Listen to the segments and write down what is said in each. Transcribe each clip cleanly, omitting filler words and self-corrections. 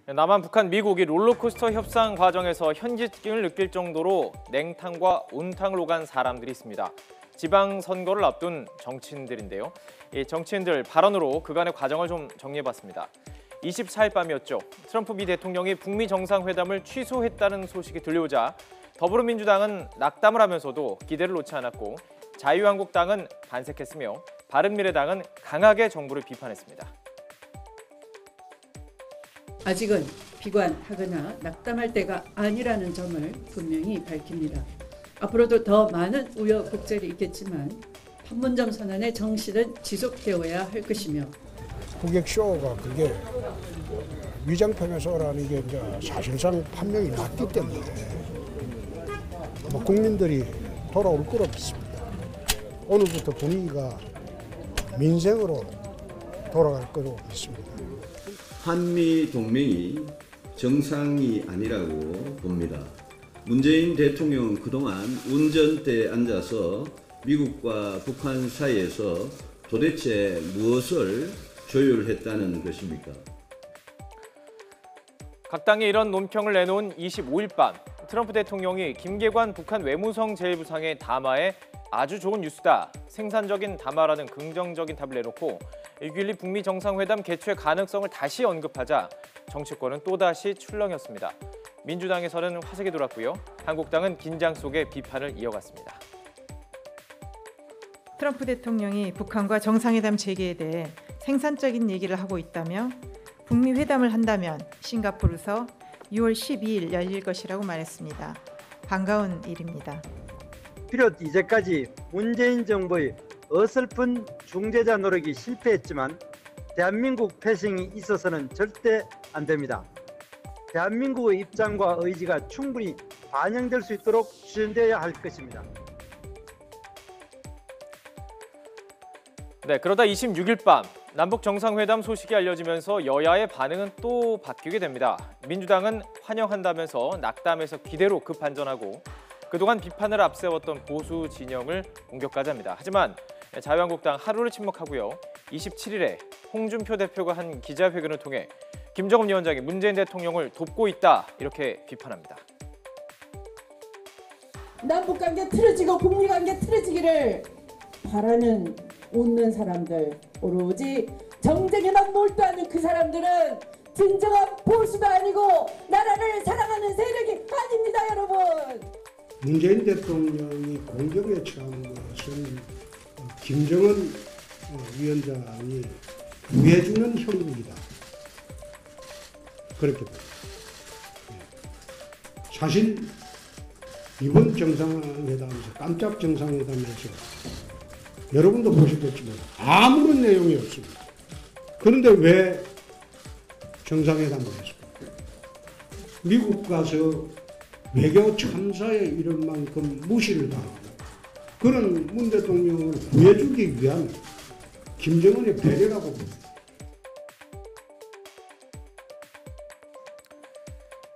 남한, 북한, 미국이 롤러코스터 협상 과정에서 현지증을 느낄 정도로 냉탕과 온탕을 오간 사람들이 있습니다. 지방선거를 앞둔 정치인들인데요. 이 정치인들 발언으로 그간의 과정을 좀 정리해봤습니다. 24일 밤이었죠. 트럼프 미 대통령이 북미 정상회담을 취소했다는 소식이 들려오자 더불어민주당은 낙담을 하면서도 기대를 놓지 않았고 자유한국당은 반색했으며 바른미래당은 강하게 정부를 비판했습니다. 아직은 비관하거나 낙담할 때가 아니라는 점을 분명히 밝힙니다. 앞으로도 더 많은 우여곡절이 있겠지만 판문점 선언의 정실은 지속되어야 할 것이며 국익쇼가 그게 위장평화 쇼라는 게 이제 사실상 판명이 났기 때문에 국민들이 돌아올 거로 믿습니다. 오늘부터 분위기가 민생으로 돌아갈 거로 믿습니다. 한미 동맹이 정상이 아니라고 봅니다. 문재인 대통령은 그동안 운전대에 앉아서 미국과 북한 사이에서 도대체 무엇을 조율했다는 것입니까? 각 당이 이런 논평을 내놓은 25일 밤 트럼프 대통령이 김계관 북한 외무성 제1부상의 담화에 아주 좋은 뉴스다, 생산적인 담화라는 긍정적인 답을 내놓고 6.12 북미 정상회담 개최 가능성을 다시 언급하자 정치권은 또다시 출렁였습니다. 민주당에서는 화색이 돌았고요. 한국당은 긴장 속에 비판을 이어갔습니다. 트럼프 대통령이 북한과 정상회담 재개에 대해 생산적인 얘기를 하고 있다며 북미 회담을 한다면 싱가포르에서 6월 12일 열릴 것이라고 말했습니다. 반가운 일입니다. 비록 이제까지 문재인 정부의 어설픈 중재자 노력이 실패했지만 대한민국 패싱이 있어서는 절대 안 됩니다. 대한민국의 입장과 의지가 충분히 반영될 수 있도록 추진되어야 할 것입니다. 네, 그러다 26일 밤 남북 정상회담 소식이 알려지면서 여야의 반응은 또 바뀌게 됩니다. 민주당은 환영한다면서 낙담해서 기대로 급반전하고 그동안 비판을 앞세웠던 보수 진영을 공격까지 합니다. 하지만 자유한국당 하루를 침묵하고요. 27일에 홍준표 대표가 한 기자회견을 통해 김정은 위원장이 문재인 대통령을 돕고 있다 이렇게 비판합니다. 남북관계 틀어지고 북미관계 틀어지기를 바라는 웃는 사람들, 오로지 정쟁에만 몰두하는 그 사람들은 진정한 보수도 아니고 나라를 사랑하는 세력이 아닙니다, 여러분. 문재인 대통령이 공격에 처한 것은 김정은 위원장이 구해주는 형국이다. 그렇게 봅니다. 사실 이번 정상회담에서 깜짝 정상회담에서 여러분도 보셨겠지만 아무런 내용이 없습니다. 그런데 왜 정상회담을 했습니까? 미국 가서 외교 참사에 이를 만큼 무시를 당하고 그런 문 대통령을 구해주기 위한 김정은의 배려라고 봅니다.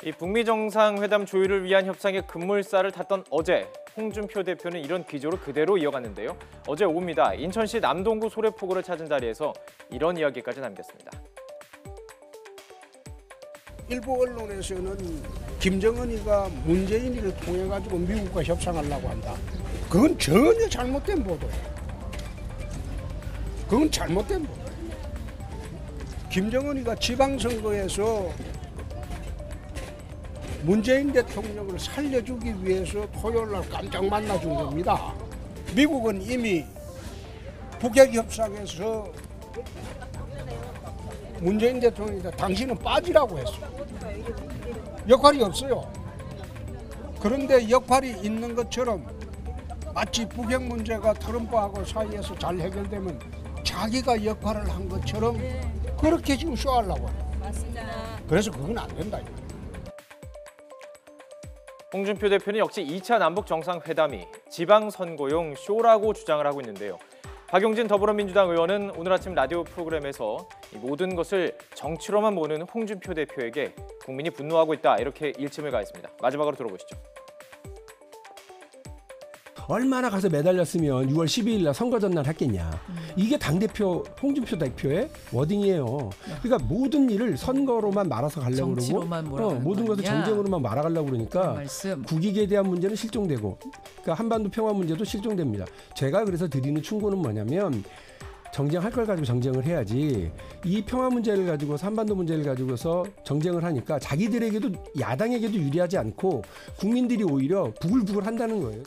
이 북미 정상회담 조율을 위한 협상의 급물살을 탔던 어제 홍준표 대표는 이런 기조를 그대로 이어갔는데요. 어제 오후입니다. 인천시 남동구 소래포구를 찾은 자리에서 이런 이야기까지 남겼습니다. 일부 언론에서는 김정은이가 문재인이를 통해가지고 미국과 협상하려고 한다. 그건 전혀 잘못된 보도예요. 그건 잘못된 보도예요. 김정은이가 지방선거에서 문재인 대통령을 살려주기 위해서 토요일날 깜짝 만나준 겁니다. 미국은 이미 북핵협상에서 문재인 대통령이 당신은 빠지라고 했어요. 역할이 없어요. 그런데 역할이 있는 것처럼 마치 북핵 문제가 트럼프하고 사이에서 잘 해결되면 자기가 역할을 한 것처럼 그렇게 지금 쇼하려고 해요. 맞습니다. 그래서 그건 안 된다. 홍준표 대표는 역시 2차 남북 정상회담이 지방선거용 쇼라고 주장을 하고 있는데요. 박용진 더불어민주당 의원은 오늘 아침 라디오 프로그램에서 이 모든 것을 정치로만 보는 홍준표 대표에게 국민이 분노하고 있다 이렇게 일침을 가했습니다. 마지막으로 들어보시죠. 얼마나 가서 매달렸으면 6월 12일 날 선거 전날 했겠냐. 이게 당대표 홍준표 대표의 워딩이에요. 그러니까 모든 일을 선거로만 말아서 가려고 정치로만 그러고 몰아가는 모든 것을 거냐. 정쟁으로만 말아가려고 그러니까 말씀. 국익에 대한 문제는 실종되고 그러니까 한반도 평화 문제도 실종됩니다. 제가 그래서 드리는 충고는 뭐냐면 정쟁할 걸 가지고 정쟁을 해야지 이 평화 문제를 가지고서 한반도 문제를 가지고서 정쟁을 하니까 자기들에게도 야당에게도 유리하지 않고 국민들이 오히려 부글부글 한다는 거예요.